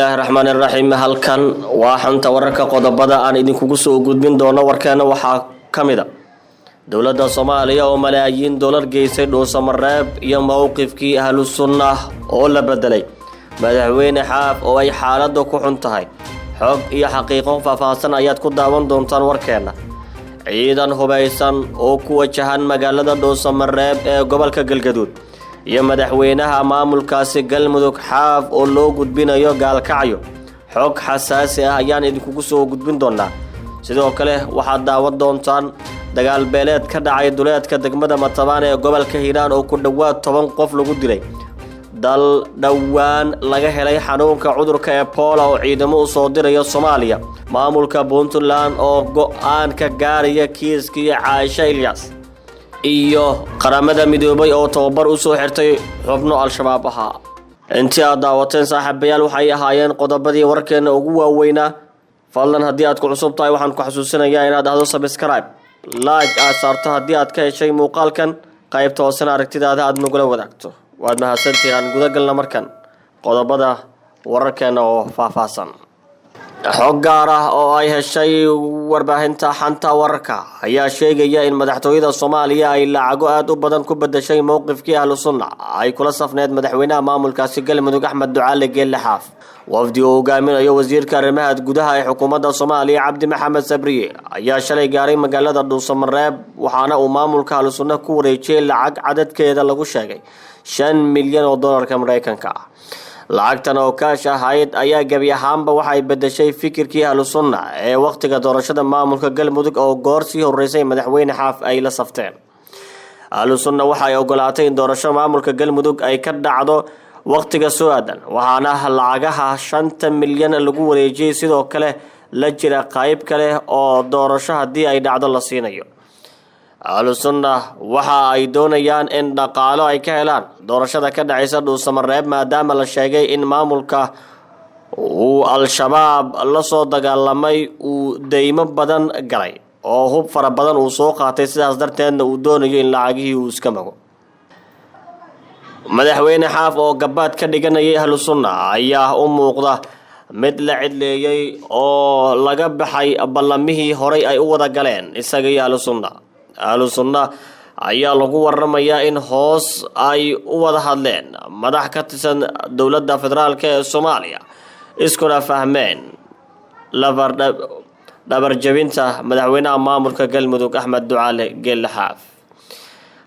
bismillaahi raxmaani raxiim halkan waa xanta wararka qodobada aan idinkugu soo gudbin doono warkeena waxaa kamid ah dowladda Soomaaliya oo malaayiin dollar geysay Dhuusamareeb iyo mowqifkii ahlu sunnah oo la bedelay madaxweyne Xaaf oo ay xaaladdu ku xun tahay xog iyo xaqiiqo faahfaahsan ayaad ku daawan doontaan warkeena ciidan hubaysan oo ku wajahan magaalada Dhuusamareeb ee gobolka Galgaduud iyo madaxweynaha maamulkaasi Galmudug Xaaf oo loo gudbinayo gaalkacyo xog xasaasi ah ayaan idinku soo gudbin doonaa sidoo kale waxaad daawan doontaan dagaal beeleed ka dhacay duleedka degmada Matabaan ee gobolka Hiiraan oo ku dhawaad 10 qof lagu dilay dal dhawaan laga helay xanuunka cudurka Ebola oo ciidamo u soo diray Soomaaliya maamulka Puntland oo go'aan ka gaaraya kiiskii Caaisha Ilyas iyo qaramada midoobay oo tababar u soo xirtay xubno al-shabaab ahaa intii aad daawateen saaxiibayaal waxay ahaayeen qodobadii warkeena ugu waaweynaa fadlan haddii aad ku cusub tahay waxaan ku xasuusinayaa inaad ahdo subscribe like aad saarto haddii aad ka heshay muuqaalkan qaybta hoose aragtidaada aad nagula wadaagto waad mahadsantihiin guda galna markan qodobada wararkeena oo faahfaahsan xog gaar ah oo ay heshay warbaahinta xanta wararka ayaa sheegaya in madaxtooyada Soomaaliya ay lacago aad u badan ku bedeshay mowqifkii ahlu sunnah ay kula safneed madaxweynaha maamulkaasi Galmudug Axmed Ducaale Geelle Xaaf wafdi uu hogaaminayo wasiirka arrimaha gudaha ee xukuumadda Soomaaliya Cabdi Maxamed Sabriye ayaa shalay gaaray magaalada Dhuusamareeb waxaana uu maamulka ahlu sunnah ku wareejiyay lacag cadadkeeda lagu sheegay 5 milyan oo dollarka Mareykanka ah lacagtan oo kaash ahayd ayaa gabi ahaanba waxay bedeshay fikirkii ahlu sunnah ee waqtiga doorashada maamulka Galmudug oo goorsii horeysay madaxweyne Xaaf ay la safteen ahlu sunnah waxay ogolaatay in doorasho maamulka Galmudug ay ka dhacdo waqtiga soo aadan waxaana lacagaha 5 milyan lagu wareejiyay sidoo kale la jira qayb kale oo doorasho hadii ay dhacdo la siinayo ahlu sunnah waxa ay doonayaan in dhaqaalo ay ka helaan doorashada ka dhacaysa Dhuusamareeb maadaama la sheegay in maamulka uu al-shabaab la soo dagaalamay uu deymo badan galay oo hub fara badan uu soo qaatay sidaas darteedna uu doonayo in lacagihii uu iska mago madaxweyne Xaaf oo gabaad ka dhiganayay ahlu sunnah ayaa u muuqda mid la cidleeyay oo laga baxay ballamihii horay ay u wada galeen isaga iyo ahlu sunnah ayaa lagu waramayaa in hoos ay u wada hadleen madax ka tirsan dowladda federaalka ee Soomaaliya iskuna fahmeen dabar jabinta madaxweynaha maamulka Galmudug Axmed Ducaale Geelle Xaaf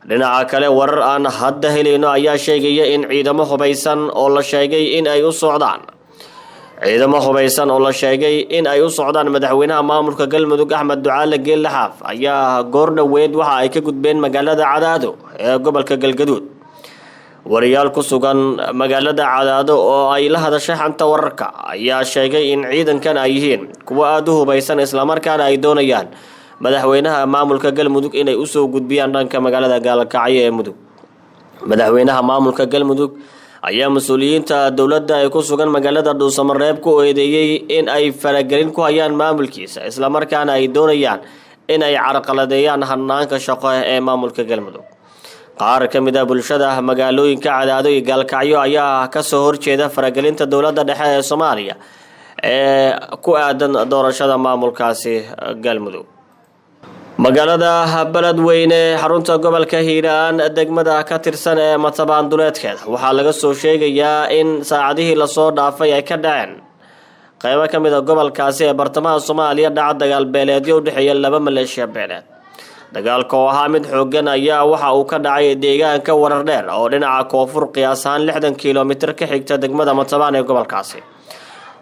dhinaca kale warar aan hadda helayno ayaa sheegaya in ciidamo hubaysan oo la sheegay in ay u socdaan madaxweynaha maamulka Galmudug Axmed Ducaale Geelle Xaaf ayaa goor dhaweed waxa ay ka gudbeen magaalada Cadaado ee gobolka Galgaduud wariyaal ku sugan magaalada Cadaado oo ay la hadashay xanta wararka ayaa sheegay in ciidankan ay yihiin kuwa aad u hubaysan isla markaana ay doonayaan madaxweynaha maamulka Galmudug inay u soo gudbiyaan dhanka magaalada Gaalkacyo ee Mudug madaxweynaha maamulka Galmudug ayaa mas'uuliyiinta dowladda ay ku sugan magaalada Dhuusamareeb ku eedeeyay in ay faragelin ku hayaan maamulkiisa isla markaana ay doonayaan in ay carqaladeeyaan hanaanka shaqo ee maamulka Galmudug qaar ka mid ah bulshada magaalooyinka Cadaado iyo Gaalkacyo ayaa ka soo horjeeda faragelinta dowladda dhexe ee Soomaaliya ee ku aadan doorashada maamulkaasi Galmudug magaalada Beledweyne xarunta gobolka Hiiraan degmada ka tirsan ee Matabaan duleedkeeda waxaa laga soo sheegayaa in saacadihii la soo dhaafay ay ka dhaceen qaybo ka mid ah gobolkaasi ee bartamaha Soomaaliya dhaca dagaal beeleedyo u dhaxeeya laba maleeshiya beeleed dagaalka oo ahaa mid xooggan ayaa waxa uu ka dhacay deegaanka Warardheer oo dhinaca koonfur qiyaas ahaan 60 kiiloomitir ka xigta degmada Matabaan ee gobolkaasi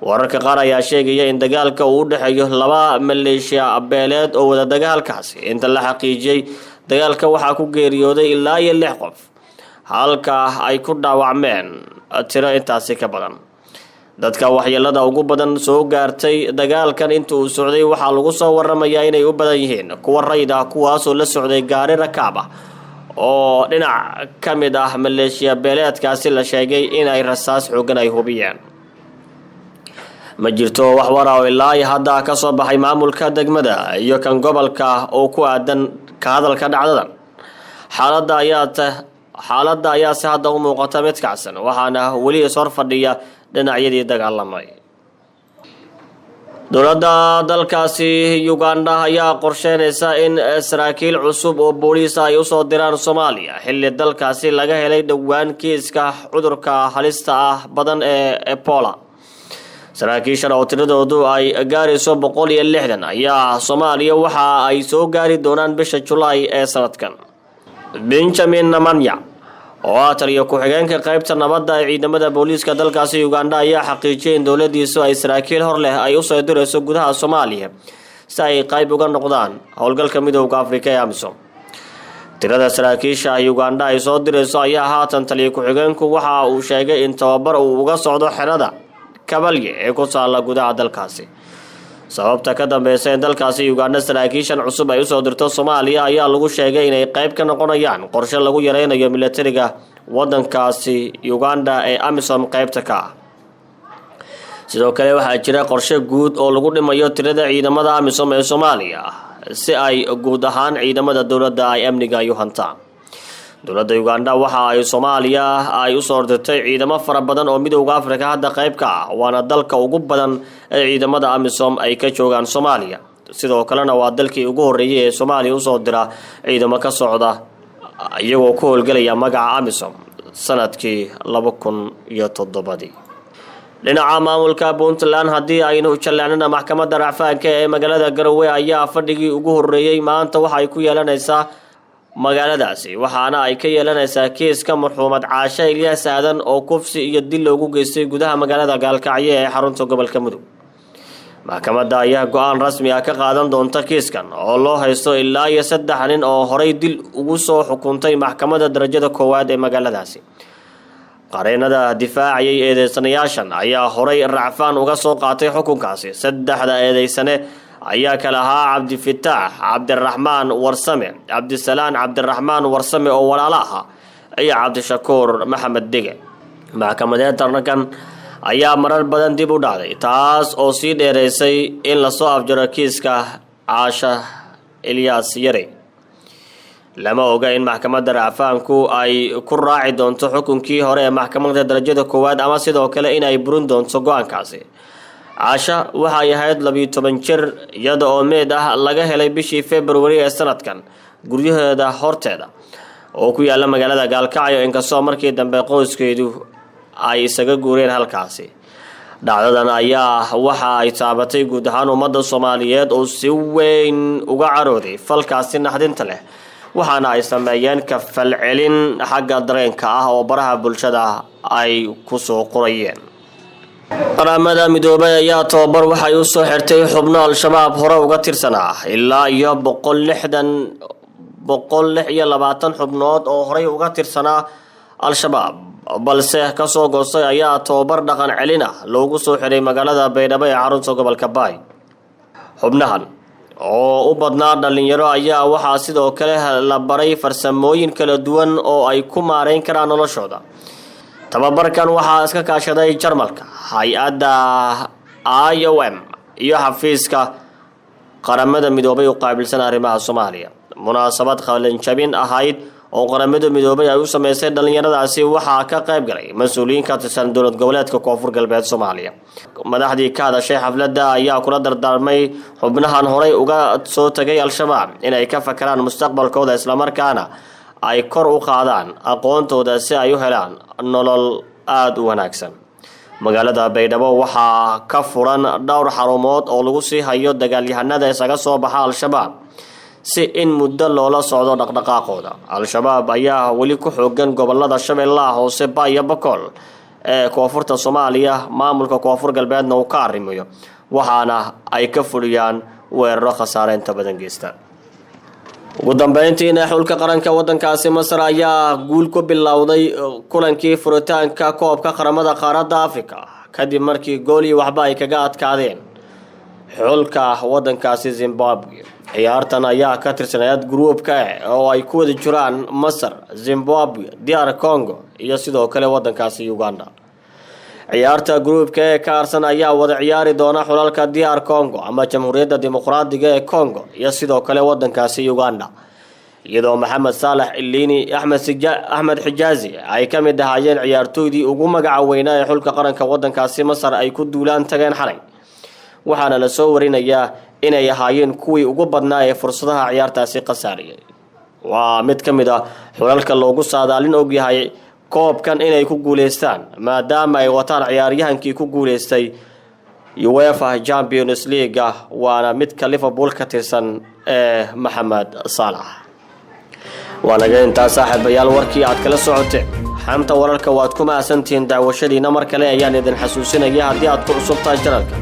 wararka qaar ayaa sheegaya in dagaalka uu u dhaxeeyo laba maleeshiya beeleed oo wada dagaalkaasi inta la xaqiijiyay dagaalka waxaa ku geeriyooday ilaa 6 qof halka ay ku dhaawacmeen tiro intaasi ka badan dadka waxyeelada ugu badan soo gaartay dagaalkan inta uu socday waxaa lagu soo waramayaa inay u badan yihiin kuwa rayid ah kuwaas oo la socday gaari rakaab ah oo dhinac ka mid ah maleeshiya beeleedkaasi la sheegay in ay rasaas xooggan ay hubiyeen ma jirto wax war ah oo ilaa hadda ka soo baxay maamulka degmada iyo kan gobolka oo ku aadan ka hadalka dhacdadan xaaladda ayaa si hadda u muuqata mid kacsan waxaana weli soo fadhiya dhinacyadii dagaalamay dowladda dalkaasi Uganda ayaa qorsheynaysa in saraakiil cusub oo booliis ay u soo diraan Soomaaliya xilli dalkaasi laga helay dhawaan kiiska cudurka halista ah badan ee Ebola. saraakiishan oo tiradoodu ay gaarayso 160 ayaa Soomaaliya waxa ay soo gaari doonaan bisha July ee sanadkan. Benjamin Namanya oo taliya ku-xigeenka qaybta nabadda ee ciidamada booliiska dalkaasi Uganda ayaa xaqiijiyay in dowladdiisu ay saraakiil hor leh ay u soo dirayso gudaha Soomaaliya si ay qayb uga noqdaan howlgalka midowga Afrika ee AMISOM. tirada saraakiisha Uganda ay soo dirayso ayaa haatan taliya ku-xigeenku waxa uu sheegay in tababar uu uga socdo xerada Kabalye ee ku taala gudaha dalkaasi. sababta ka dambaysa in dalkaasi Uganda saraakiishan cusub ay u soo dirto Soomaaliya ayaa lagu sheegay inay qayb ka noqonayaan qorshe lagu yareynayo militariga wadankaasi Uganda ee AMISOM qaybta ka ah. sidoo kale waxaa jira qorshe guud oo lagu dhimayo tirada ciidamada AMISOM ee Soomaaliya si ay guud ahaan ciidamada dowladda ay amniga u hantaan. dowladda Uganda waxa ay Soomaaliya ay u soo dirtay ciidamo fara badan oo midowga Afrika hadda qayb ka ah waana dalka ugu badan ee ciidamada AMISOM ay ka joogaan Soomaaliya. sidoo kalena waa dalkii ugu horeeyay ee Soomaaliya u soo dira ciidamo ka socda iyagoo ku howlgalaya magaca AMISOM sanadkii 2007. dhinaca maamulka Puntland haddii aynu jaleecnana maxkamadda racfaanka ee magaalada Garowe ayaa fadhigii ugu horeeyay maanta waxa ay ku yeelanaysaa magaaladaasi waxaana ay ka yeelanaysaa kiiska marxuumad Caasha Ilyas Aadan oo kufsi iyo dil loogu geystay gudaha magaalada Gaalkacyo ee xarunta gobolka Mudug. maxkamadda ayaa go'aan rasmi ah ka qaadan doonta kiiskan oo loo haysto ilaa 3 nin oo horey dil ugu soo xukuntay maxkamadda darajada koowaad ee magaaladaasi. qareenada difaaciyay eedeysanayaashan ayaa horey racfaan uga soo qaatay xukunkaasi. 3 eedeysane ayaa kala ahaa Cabdifataax Cabdiraxmaan Warsame, Cabdisalaan Cabdiraxmaan Warsame oo walaalo ah, iyo Cabdishakuur Maxamed Dige. maxkamadeedkan ayaa marar badan dib u dhacday taas oo sii dheereysay in la soo afjaro kiiska Caasha Ilyas Yare. lama oga in maxkamadda racfaanku ay ku raaci doonto xukunkii hore ee maxkamadda darajada koowaad ama sidoo kale in ay burin doonto go'aankaasi. Caasha waxa ay ahayd 12 jir iyada oo meed ah laga helay bishii February ee sanadkan guryaheeda horteeda oo ku yaala magaalada Gaalkacyo inkastoo markii dambe qoyskeedu ay isaga guureen halkaasi. dhacdadan ayaa waxa ay taabatay guud ahaan ummadda Soomaaliyeed oo si weyn uga carooday falkaasi naxdinta leh waxaana ay sameeyeen ka falcelin xagga dareenka ah oo baraha bulshada ay ku soo qorayeen. qaramada midoobay ayaa tababar waxay u soo xirtay xubno al-shabaab hore uga tirsanaa ilaa iyo 120 xubnood oo horey uga tirsanaa al-shabaab balse ka soo goostay ayaa tababar dhaqan celin ah loogu soo xiray magaalada Baydhabo ee xarunta gobolka Baay. xubnahan oo u badnaa dhalinyaro ayaa waxaa sidoo kale la baray farsamooyin kala duwan oo ay ku maareyn karaan noloshooda. tababarkan waxaa iska kaashaday Jarmalka, hay'adda IOM iyo xafiiska qaramada midoobay oo qaabilsan arrimaha Soomaaliya. munaasabad qalin jabin ahayd oo qaramada midoobay ay u sameysay dhalinyaradaasi waxaa ka qayb galay mas'uuliyiin ka tirsan dowlad goboleedka Koonfur Galbeed Soomaaliya. madaxdii ka hadashay xafladda ayaa kula dardaarmay xubnahan horey uga soo tagay al-shabaab inay ka fakaraan mustaqbalkooda isla markaana ay kor u qaadaan aqoontooda si ay u helaan nolol aad u wanaagsan. magaalada Baydhabo waxaa ka furan dhowr xarumood oo lagu sii hayo dagaalyahanada isaga soo baxa al-shabaab si in muddo loola socdo dhaqdhaqaaqooda. al-shabaab ayaa weli ku xoogan gobolada Shabeellaha Hoose, Baay iyo Bakool ee koonfurta Soomaaliya. maamulka Koonfur Galbeedna uu ka arrimayo waxaana ay ka fuliyaan weeraro khasaare inta badan geysta. ugu dambeyntiina xulka qaranka wadankaasi Masar ayaa guul ku bilowday kulankii furitaanka koobka qaramada qaaradda Afrika kadib markii gool iyo waxba ay kaga adkaadeen xulka wadankaasi Zimbabwe. ciyaartan ayaa ka tirsanayad groupka oo ay ku wada jiraan Masar, Zimbabwe, DR Congo iyo sidoo kale wadankaasi Uganda. ciyaarta groupka ee ka arsan ayaa wada ciyaari doona xulalka DR Congo ama Jamhuuriyadda Dimuqraadiga ee Congo iyo sidoo kale wadankaasi Uganda. iyadoo Maxamed Saalax Ilini, Ahmed Xijazi ay ka mid ahaayeen ciyaartoydii ugu magaca weynaa ee xulka qaranka wadankaasi Masar ay ku duulaan tageen xalay. waxaana la soo warinayaa inay ahaayeen kuwii ugu badnaa ee fursadaha ciyaartaasi qasaariyay. waa mid ka mid ah xulalka loogu saadaalin og yahay koobkan inay ku guuleystaan maadaama ay wataan ciyaaryahankii ku guuleystay UEFA Champions League waana midka Liverpool ka tirsan ee Mohamed Salah. waanaga intaa saaxiibayaal warkii aad kala socoteen xanta wararka waad ku maasantiin daawashadiina mar kale ayaan idin xasuusinaya haddii aad ku cusub tahay channelka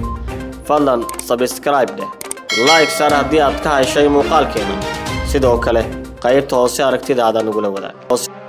fadlan subscribe like sar haddii aad ka heshay muuqaalkeena sidoo kale qaybta hoose aragtidaada nagula wadaag.